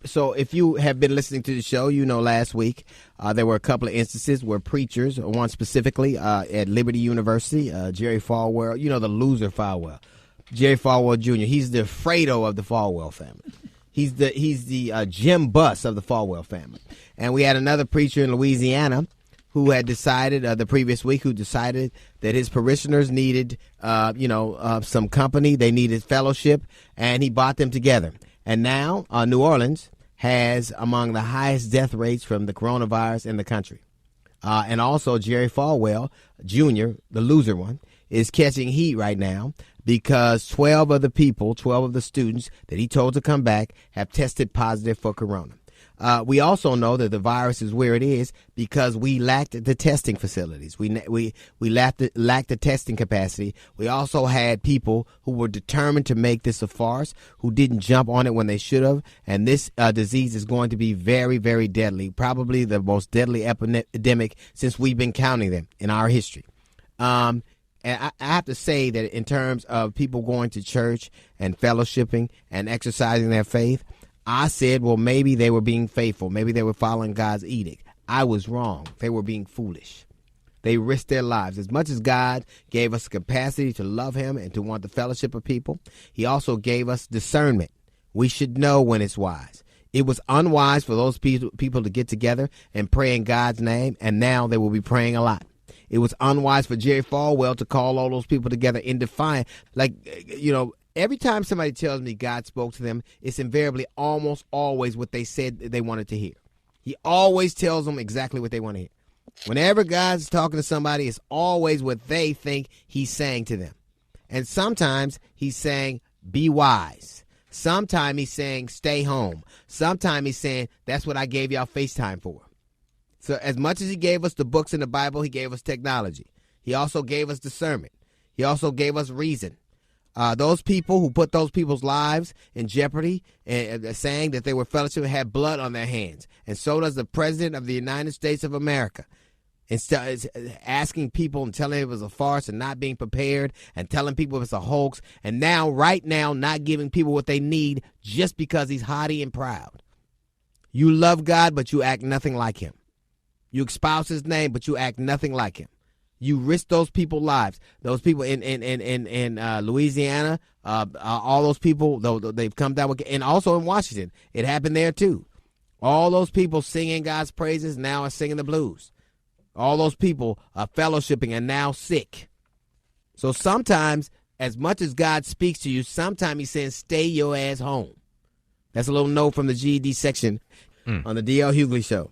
So if you have been listening to the show, you know last week there were a couple of instances where preachers, one specifically at Liberty University, Jerry Falwell, the loser Falwell, Jerry Falwell Jr., he's the Fredo of the Falwell family. He's the Jim Buss of the Falwell family. And we had another preacher in Louisiana who had decided the previous week, that his parishioners needed, some company. They needed fellowship, and he brought them together. And now New Orleans has among the highest death rates from the coronavirus in the country. And also Jerry Falwell Jr., the loser one, is catching heat right now because 12 of the students that he told to come back have tested positive for corona. We also know that the virus is where it is because we lacked the testing facilities. We lacked the testing capacity. We also had people who were determined to make this a farce, who didn't jump on it when they should have. And this disease is going to be very, very deadly, probably the most deadly epidemic since we've been counting them in our history. And I have to say that in terms of people going to church and fellowshipping and exercising their faith, I said, well, maybe they were being faithful. Maybe they were following God's edict. I was wrong. They were being foolish. They risked their lives. As much as God gave us the capacity to love him and to want the fellowship of people, he also gave us discernment. We should know when it's wise. It was unwise for those people to get together and pray in God's name, and now they will be praying a lot. It was unwise for Jerry Falwell to call all those people together in defiance. Every time somebody tells me God spoke to them, it's invariably almost always what they said they wanted to hear. He always tells them exactly what they want to hear. Whenever God's talking to somebody, it's always what they think he's saying to them. And sometimes he's saying, be wise. Sometimes he's saying, stay home. Sometimes he's saying, that's what I gave y'all FaceTime for. So as much as he gave us the books in the Bible, he gave us technology. He also gave us discernment. He also gave us reason. Those people who put those people's lives in jeopardy and saying that they were fellowship had blood on their hands. And so does the President of the United States of America. Instead, asking people and telling it was a farce and not being prepared and telling people it's a hoax. And right now, not giving people what they need just because he's haughty and proud. You love God, but you act nothing like him. You espouse his name, but you act nothing like him. You risk those people's lives. Those people in Louisiana, all those people, they've come down with, and also in Washington, it happened there too. All those people singing God's praises now are singing the blues. All those people are fellowshipping and now sick. So sometimes, as much as God speaks to you, sometimes he's saying, stay your ass home. That's a little note from the GED section on the D.L. Hughley Show.